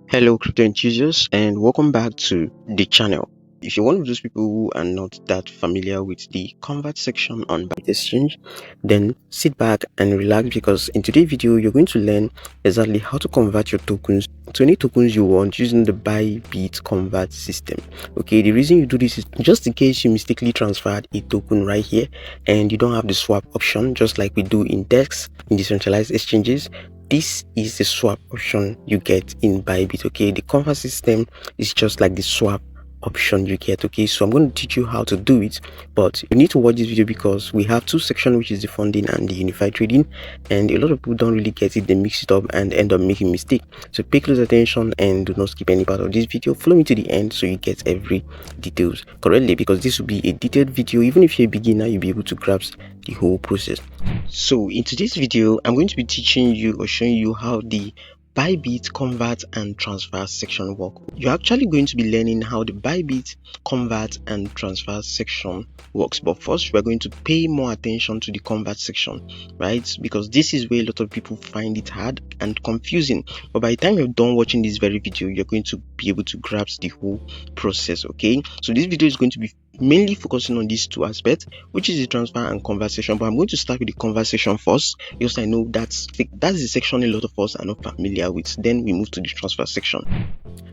Hello, crypto enthusiasts, and welcome back to the channel. If you're one of those people who are not that familiar with the convert section on Bybit Exchange, then sit back and relax because in today's video, you're going to learn exactly how to convert your tokens to any tokens you want using the Bybit convert system. Okay, the reason you do this is just in case you mistakenly transferred a token right here and you don't have the swap option, just like we do in DEX, in decentralized exchanges. This is the swap option you get in Bybit. Okay, the convert system is just like the swap option you get. Okay, so I'm going to teach you how to do it, but you need to watch this video because we have two sections, which is the funding and the unified trading, and a lot of people don't really get it. They mix it up and end up making mistake. So pay close attention and do not skip any part of this video. Follow me to the end so you get every details correctly, because this will be a detailed video. Even if you're a beginner, you'll be able to grasp the whole process. So in today's video, I'm going to be teaching you or showing you how the Bybit convert and transfer section work. You're actually going to be learning how the Bybit convert and transfer section works, but first we're going to pay more attention to the convert section, right? Because this is where a lot of people find it hard and confusing, but by the time you're done watching this very video, you're going to be able to grasp the whole process. Okay, so this video is going to be mainly focusing on these two aspects, which is the transfer and conversation, but I'm going to start with the conversation first because I know that's the section a lot of us are not familiar with. Then we move to the transfer section.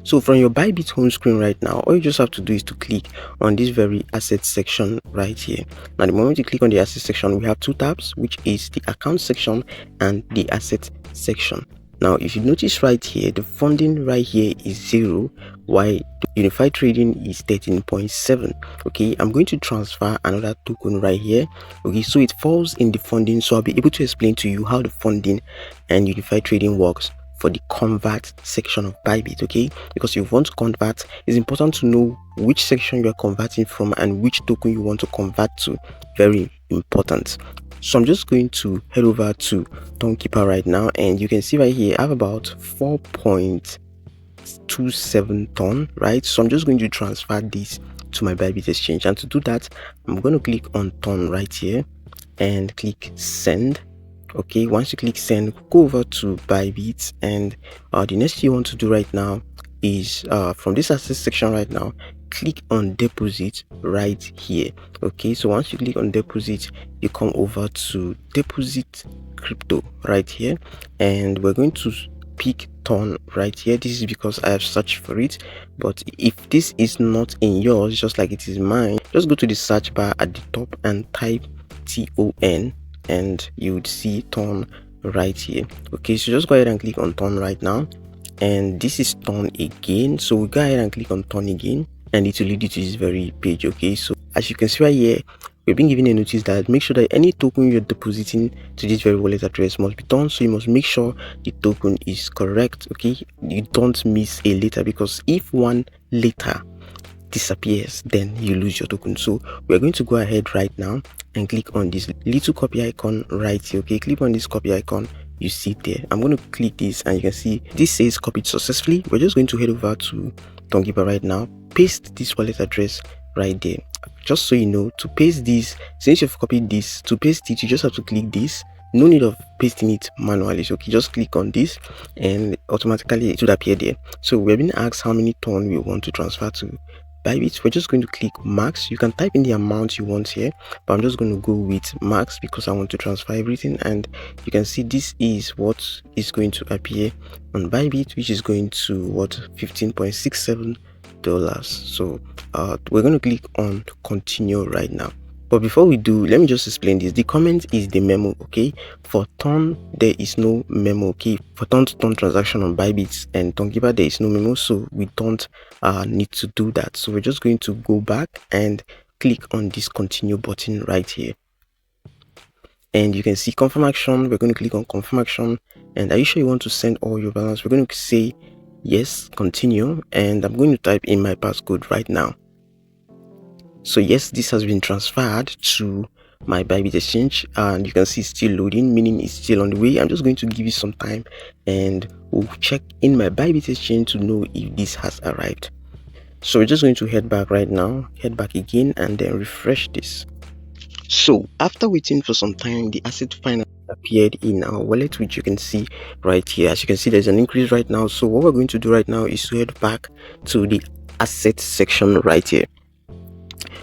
So from your Bybit home screen right now, all you just have to do is to click on this very asset section right here. Now the moment you click on the asset section, we have two tabs, which is the account section and the asset section. Now if you notice right here, the funding right here is 0, while the unified trading is 13.7. okay, I'm going to transfer another token right here. Okay, so it falls in the funding, so I'll be able to explain to you how the funding and unified trading works for the convert section of Bybit. Okay, because if you want to convert, it's important to know which section you are converting from and which token you want to convert to. Very important. So I'm just going to head over to tonkeeper right now, and you can see right here I have about 4.27 ton, right? So I'm just going to transfer this to my Bybit exchange, and to do that I'm going to click on ton right here and click send. Okay, once you click send, go over to Bybit, and the next thing you want to do right now is from this asset section right now, click on deposit right here. Okay, so once you click on deposit, you come over to deposit crypto right here, and we're going to pick ton right here. This is because I have searched for it, but if this is not in yours, just like it is mine, just go to the search bar at the top and type TON, and you would see ton right here. Okay, so just go ahead and click on ton right now, and this is ton again. So we go ahead and click on ton again, and it will lead you to this very page. Okay, so as you can see right here, we've been given a notice that make sure that any token you're depositing to this very wallet address must be done. So you must make sure the token is correct. Okay, you don't miss a letter, because if one letter disappears, then you lose your token. So we're going to go ahead right now and click on this little copy icon right here. Okay, click on this copy icon you see there. I'm going to click this, and you can see this says copied successfully. We're just going to head over to tonkeeper right now, paste this wallet address right there. Just so you know, to paste this, since you've copied this, to paste it you just have to click this. No need of pasting it manually. So okay, just click on this and automatically it should appear there. So we're being asked how many ton we want to transfer to Bybit. We're just going to click max. You can type in the amount you want here, but I'm just going to go with max because I want to transfer everything. And you can see this is what is going to appear on Bybit, which is going to what, $15.67. So we're going to click on continue right now. But before we do, let me just explain this. The comment is the memo. Okay, for ton there is no memo. Okay, for ton to ton transaction on Bybit and tonkeeper there is no memo, so we don't need to do that. So we're just going to go back and click on this continue button right here, and you can see confirm action. We're going to click on confirm action, and are you sure you want to send all your balance? We're going to say yes, continue, and I'm going to type in my passcode right now. So yes, this has been transferred to my Bybit exchange, and you can see it's still loading, meaning it's still on the way. I'm just going to give you some time, and we'll check in my Bybit exchange to know if this has arrived. So we're just going to head back right now, head back again, and then refresh this. So after waiting for some time, the asset finally appeared in our wallet, which you can see right here. As you can see, there's an increase right now. So what we're going to do right now is to head back to the asset section right here.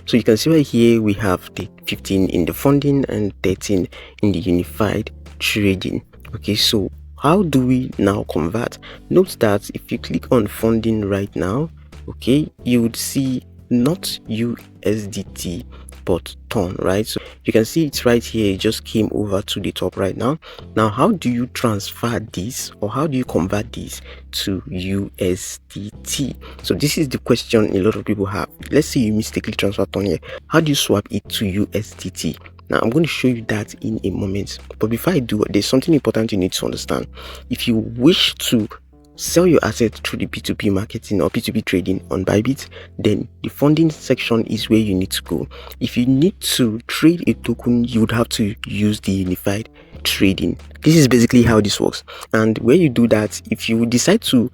So you can see right here we have the 15 in the funding and 13 in the unified trading. Okay, so how do we now convert? Note that if you click on funding right now, okay, you would see not USDT but ton, right? So you can see it's right here. It just came over to the top right now. Now, how do you transfer this, or how do you convert this to USDT? So this is the question a lot of people have. Let's say you mistakenly transfer ton here. How do you swap it to USDT? Now, I'm going to show you that in a moment. But before I do, there's something important you need to understand. If you wish to sell your assets through the P2P marketing or P2P trading on Bybit, then the funding section is where you need to go. If you need to trade a token, you would have to use the unified trading. This is basically how this works. And where you do that, if you decide to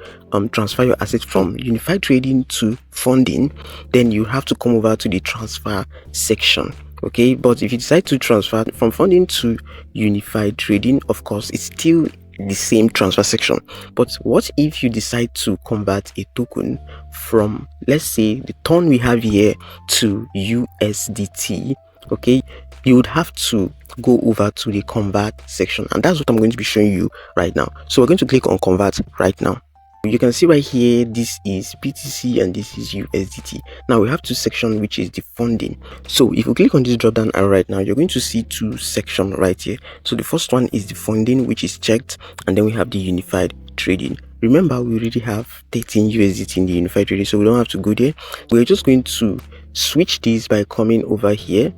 transfer your assets from unified trading to funding, then you have to come over to the transfer section. Okay, but if you decide to transfer from funding to unified trading, of course, it's still the same transfer section. But what if you decide to convert a token from, let's say, the ton we have here to USDT? Okay, you would have to go over to the convert section, and that's what I'm going to be showing you right now. So we're going to click on convert right now. You can see right here, this is BTC and this is USDT. Now we have two sections, which is the funding. So if you click on this drop down arrow right now, you're going to see two sections right here. So the first one is the funding, which is checked, and then we have the unified trading. Remember, we already have 13 USDT in the unified trading, so we don't have to go there. We're just going to switch this by coming over here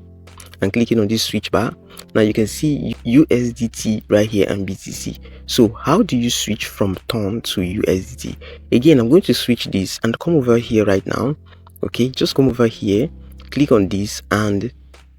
and clicking on this switch bar. Now you can see USDT right here and BTC. So how do you switch from ton to USDT? Again, I'm going to switch this and come over here right now. Okay, just come over here, click on this and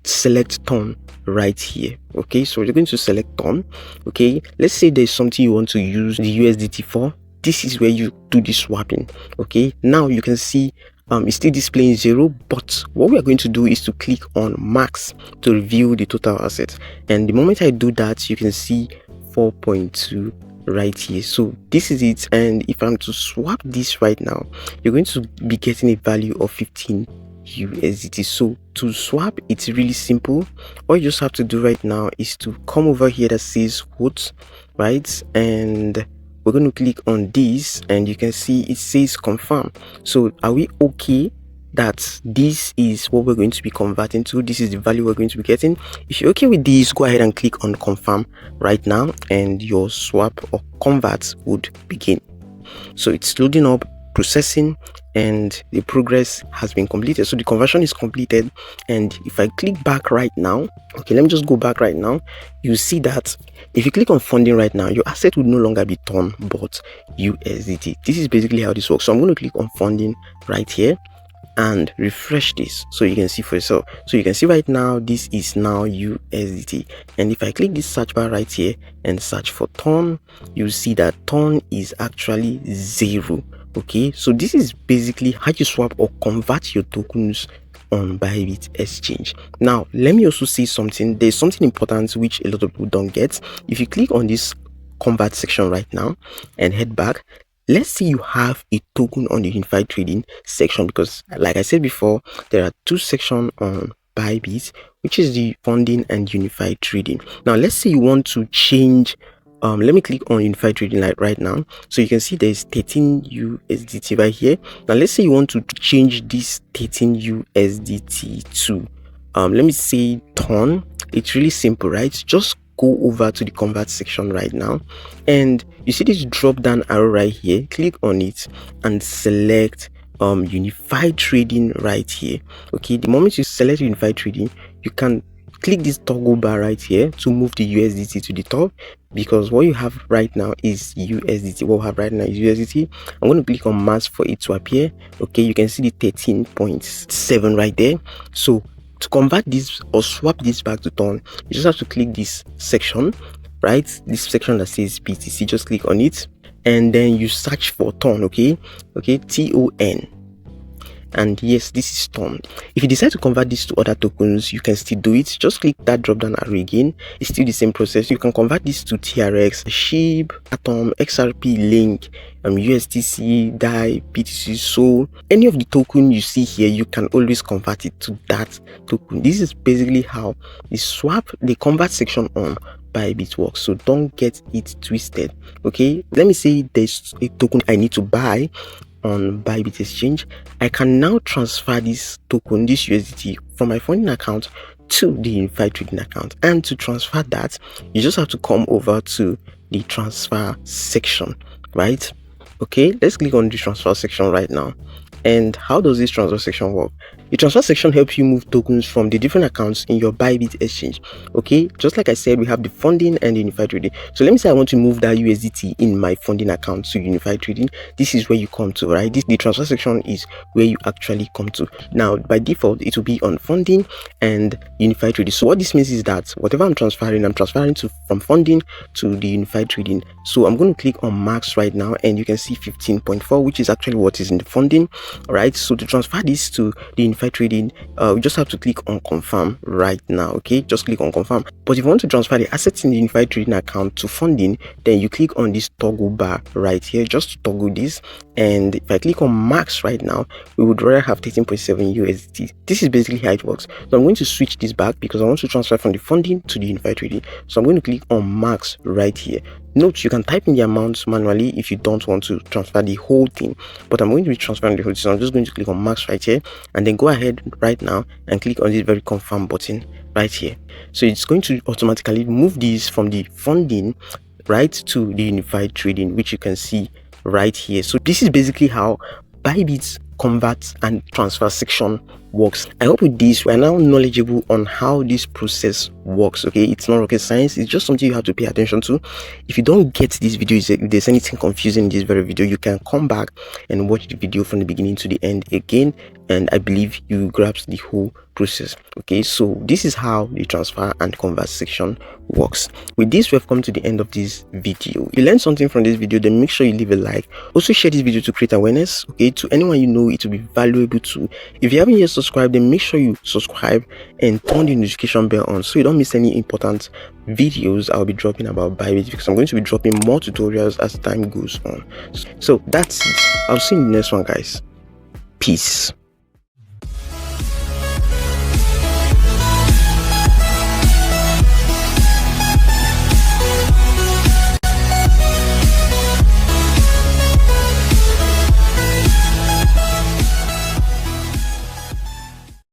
select ton right here. Okay, so you're going to select ton. Okay, let's say there's something you want to use the USDT for. This is where you do the swapping. Okay, now you can see it's still displaying 0, but what we are going to do is to click on max to reveal the total assets. And the moment I do that, you can see 4.2 right here. So this is it. And if I'm to swap this right now, you're going to be getting a value of 15 USDT. So to swap, it's really simple. All you just have to do right now is to come over here that says quotes, right? And we're going to click on this, and you can see it says confirm. So are we okay that this is what we're going to be converting to? This is the value we're going to be getting. If you're okay with this, go ahead and click on confirm right now, and your swap or convert would begin. So it's loading up, processing, and the progress has been completed. So the conversion is completed. And if I click back right now, okay, let me just go back right now. You see that if you click on funding right now, your asset would no longer be ton but USDT. This is basically how this works. So I'm going to click on funding right here and refresh this so you can see for yourself. So you can see right now this is now USDT, and if I click this search bar right here and search for ton, you see that ton is actually 0. Okay, so this is basically how you swap or convert your tokens on Bybit Exchange. Now let me also say something. There's something important which a lot of people don't get. If you click on this convert section right now and head back, let's say you have a token on the unified trading section, because like I said before, there are two sections on Bybit, which is the funding and unified trading. Now let's say you want to change, let me click on unified trading right now. So you can see there's 13 USDT right here. Now let's say you want to change this 13 USDT to let me say ton. It's really simple, right? Just go over to the convert section right now, and you see this drop down arrow right here. Click on it and select unified trading right here. Okay, the moment you select unified trading, you can click this toggle bar right here to move the USDT to the top, because what you have right now is USDT. What we have right now is USDT. I'm going to click on mass for it to appear. Okay, you can see the 13.7 right there. So to convert this or swap this back to ton, you just have to click this section, right? This section that says BTC, just click on it, and then you search for ton. Okay, ton, and yes, this is Ton. If you decide to convert this to other tokens, you can still do it. Just click that drop down arrow again. It's still the same process. You can convert this to TRX, SHIB, Atom, XRP, Link, USDC, DAI, BTC. So any of the token you see here, you can always convert it to that token. This is basically how the convert section on Bybit works. So don't get it twisted. Okay, let me say there's a token I need to buy on Bybit Exchange. I can now transfer this token, this USDT, from my funding account to the unified trading account. And to transfer that, you just have to come over to the transfer section, right? Okay, let's click on the transfer section right now. And how does this transfer section work? The transfer section helps you move tokens from the different accounts in your Bybit exchange. Okay, just like I said, we have the funding and the unified trading. So let me say I want to move that USDT in my funding account to unified trading. This is where you come to, right? The transfer section is where you actually come to. Now, by default, it will be on funding and unified trading. So what this means is that whatever I'm transferring from funding to the unified trading. So I'm going to click on max right now, and you can see 15.4, which is actually what is in the funding. All right, so to transfer this to the unified trading, we just have to click on confirm right now. Okay, just click on confirm. But if you want to transfer the assets in the unified trading account to funding, then you click on this toggle bar right here, just to toggle this. And if I click on max right now, we would rather have 13.7 USDT. This is basically how it works. So I'm going to switch this back because I want to transfer from the funding to the unified trading. So I'm going to click on max right here. Note, you can type in the amounts manually if you don't want to transfer the whole thing, but I'm going to be transferring the whole thing. So I'm just going to click on max right here, and then go ahead right now and click on this very confirm button right here. So it's going to automatically move these from the funding right to the unified trading, which you can see right here. So this is basically how Bybit's convert and transfer section works. I hope with this we are now knowledgeable on how this process works. Okay, it's not rocket science, it's just something you have to pay attention to. If you don't get this video, if there's anything confusing in this very video, you can come back and watch the video from the beginning to the end again, and I believe you grasp the whole process. Okay, so this is how the transfer and convert section works. With this, we have come to the end of this video. If you learned something from this video, then make sure you leave a like. Also share this video to create awareness, okay, to anyone you know it will be valuable to. If you haven't yet subscribed, then make sure you subscribe and turn the notification bell on so you don't miss any important videos I'll be dropping about Bybit, because I'm going to be dropping more tutorials as time goes on. So that's it. I'll see you in the next one, guys. Peace.